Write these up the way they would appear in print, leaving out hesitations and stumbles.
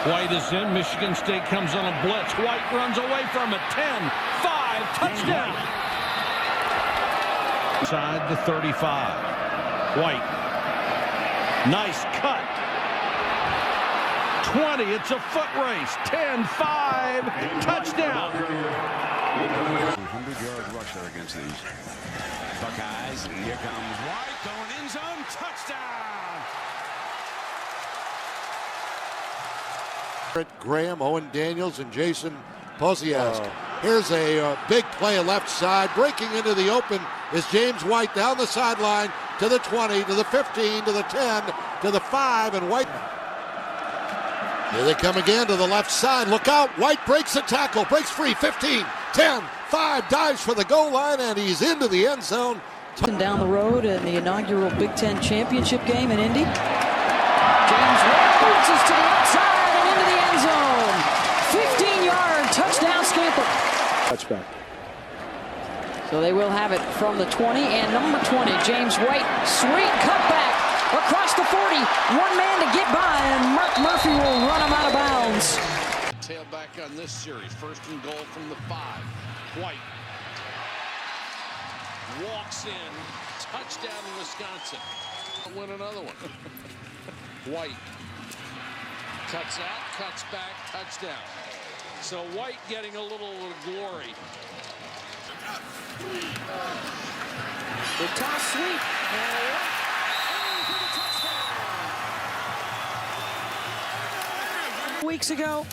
White is in. Michigan State comes on a blitz. White runs away from it. 10, 5, touchdown. Inside the 35. White. Nice cut. 20. It's a foot race. 10, 5, touchdown. 100-yard rush there against these Buckeyes. And here comes White going end zone. Touchdown. Graham, Owen Daniels, and Jason Posiast. Here's a big play left side. Breaking into the open is James White down the sideline to the 20, to the 15, to the 10, to the 5, and White. Here they come again to the left side. Look out. White breaks the tackle. Breaks free. 15, 10, 5, dives for the goal line, and he's into the end zone. Down the road in the inaugural Big Ten championship game in Indy. James White bounces to the outside and into the end zone. 15-yard touchdown scamper. Touchback. So they will have it from the 20 and number 20, James White. Sweet cutback across the 40. One man to get by, and Mark Murphy will run him out of bounds. Tailback on this series. First and goal from the 5. White walks in. Touchdown to Wisconsin. Win another one. White cuts out, cuts back, touchdown. So White getting a little glory. The toss sweep. Weeks ago,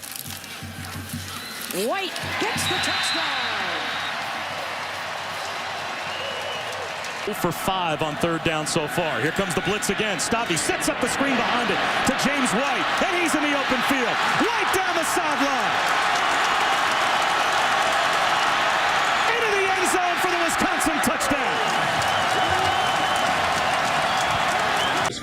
White gets the touchdown. For 5 on third down so far. Here comes the blitz again. Stabby sets up the screen behind it to James White, and he's in the open field. Right down the sideline. Into the end zone for the Wisconsin touchdown.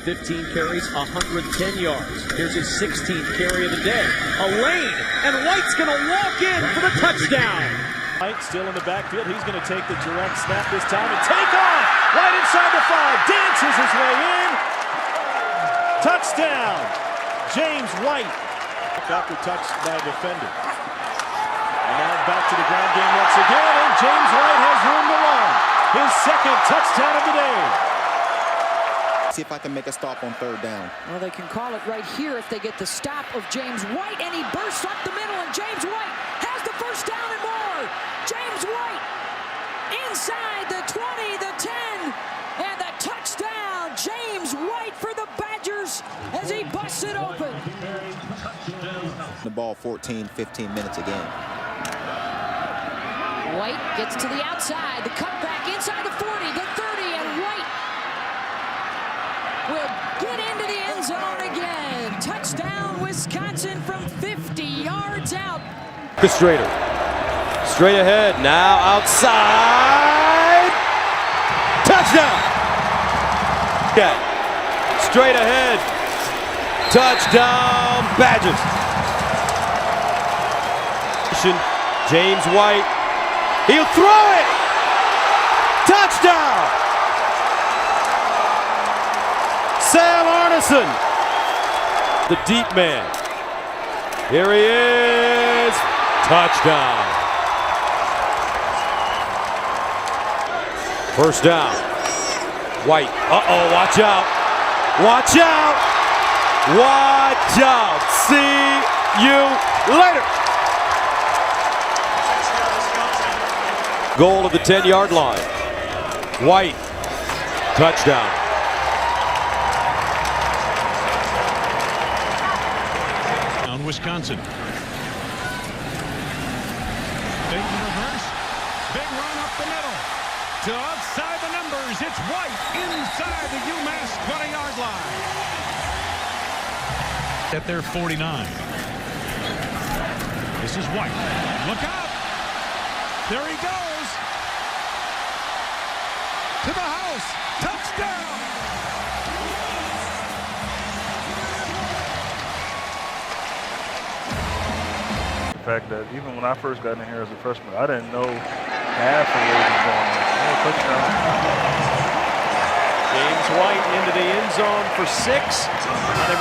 15 carries, 110 yards. Here's his 16th carry of the day. A lane, and White's going to walk in for the touchdown. White still in the backfield. He's going to take the direct snap this time and take off right inside the 5. Dances his way in. Touchdown. James White. After touched by a defender. And now back to the ground game once again. And James White has room to run. His second touchdown of the day. See if I can make a stop on third down. Well, they can call it right here if they get the stop of James White, and he bursts up the middle, and James White has the first down and more. James White inside the 20, the 10, and the touchdown. James White for the Badgers as he busts it open. The ball 14, 15 minutes again. White gets to the outside, the cutback inside the 40, the 30, and White will get into the end zone again. Touchdown, Wisconsin from 50 yards out. Straight ahead, now outside. Touchdown. Okay. Straight ahead. Touchdown, Badgers. James White. He'll throw it. Touchdown. Sam Arneson, the deep man. Here he is. Touchdown. First down. White. Uh-oh, watch out. Watch out. Watch out. See you later. Goal of the 10-yard line. White. Touchdown. Wisconsin. Big reverse. Big run up the middle. To outside the numbers. It's White inside the UMass 20-yard line. At their 49. This is White. Look out. There he goes. To the house. Touchdown. Fact that even when I first got in here as a freshman, I didn't know half of what was going on. James White into the end zone for 6.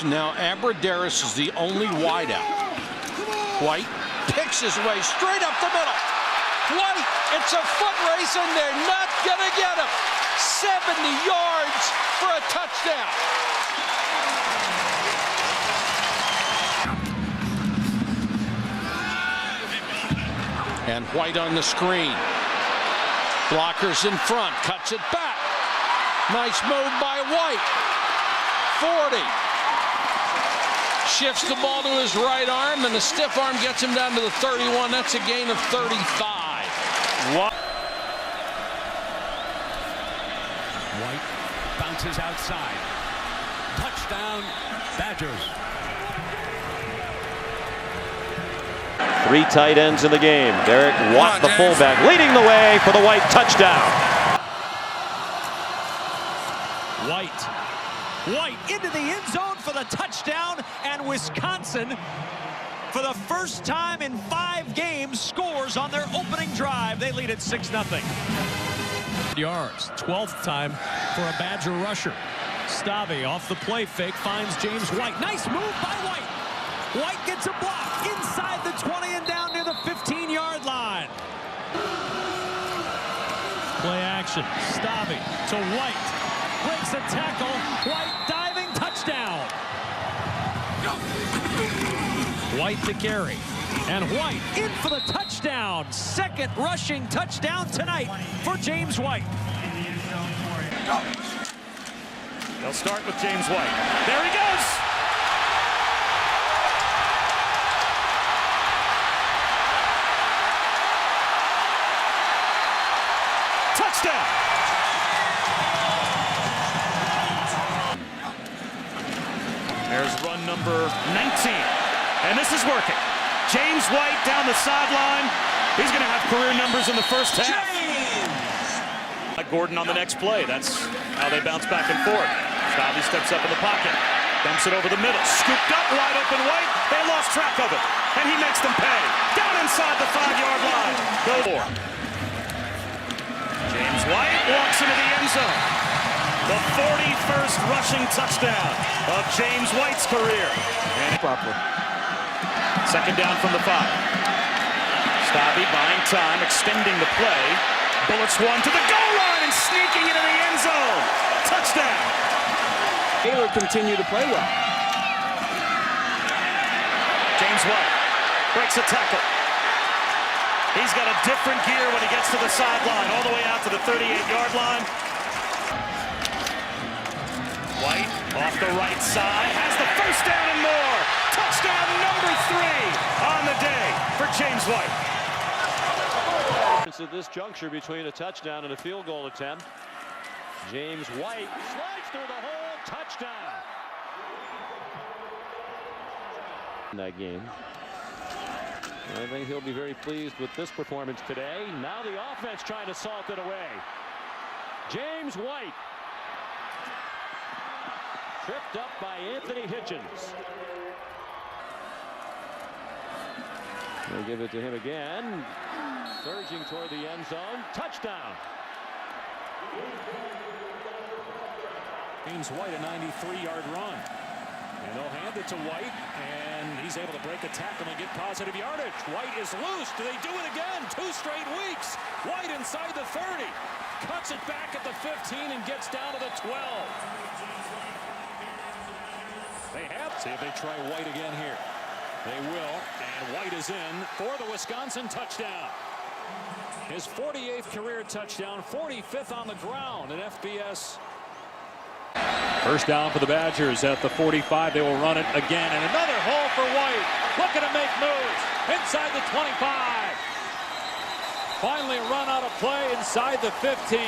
Now Abradaris is the only wideout. White picks his way straight up the middle. White, it's a foot race and they're not gonna get him. 70 yards for a touchdown. And White on the screen. Blockers in front, cuts it back. Nice move by White. 40. Shifts the ball to his right arm, and the stiff arm gets him down to the 31. That's a gain of 35. What? White bounces outside. Touchdown, Badgers. 3 tight ends in the game. Derek Watt, the fullback, leading the way for the White touchdown. White into the end zone for the touchdown, and Wisconsin, for the first time in 5 games, scores on their opening drive. They lead at 6-0. Yards, 12th time for a Badger rusher. Stavi off the play fake, finds James White. Nice move by White. White gets a block inside the 20 and down near the 15-yard line. Play action, Stavi to White. Breaks a tackle, White diving, touchdown. White to carry, and White in for the touchdown. 2nd rushing touchdown tonight for James White. They'll start with James White. There he goes. Touchdown. There's run number 19. And this is working. James White down the sideline. He's going to have career numbers in the first half. Gordon on the next play. That's how they bounce back and forth. Stavi steps up in the pocket. Dumps it over the middle. Scooped up, wide open White. They lost track of it. And he makes them pay. Down inside the 5-yard line. Go for it. James White walks into the end zone. The 41st rushing touchdown of James White's career. And properly. 2nd down from the 5. Stavi buying time, extending the play. Bullets one to the goal line and sneaking into the end zone. Touchdown. Taylor continued to play well. James White breaks a tackle. He's got a different gear when he gets to the sideline, all the way out to the 38-yard line. White off the right side, has the first down and more. Touchdown number 3 on the day for James White. At this juncture between a touchdown and a field goal attempt. James White slides through the hole, touchdown. In that game. I think he'll be very pleased with this performance today. Now the offense trying to salt it away. James White. Tripped up by Anthony Hitchens. They'll give it to him again. Surging toward the end zone. Touchdown. James White, a 93-yard run. And they'll hand it to White, and he's able to break a tackle and get positive yardage. White is loose. Do they do it again? 2 straight weeks. White inside the 30. Cuts it back at the 15 and gets down to the 12. They have. See if they try White again here. They will, and White is in for the Wisconsin touchdown. His 48th career touchdown, 45th on the ground at FBS. First down for the Badgers at the 45. They will run it again, and another hole for White. Looking to make moves inside the 25. Finally run out of play inside the 15.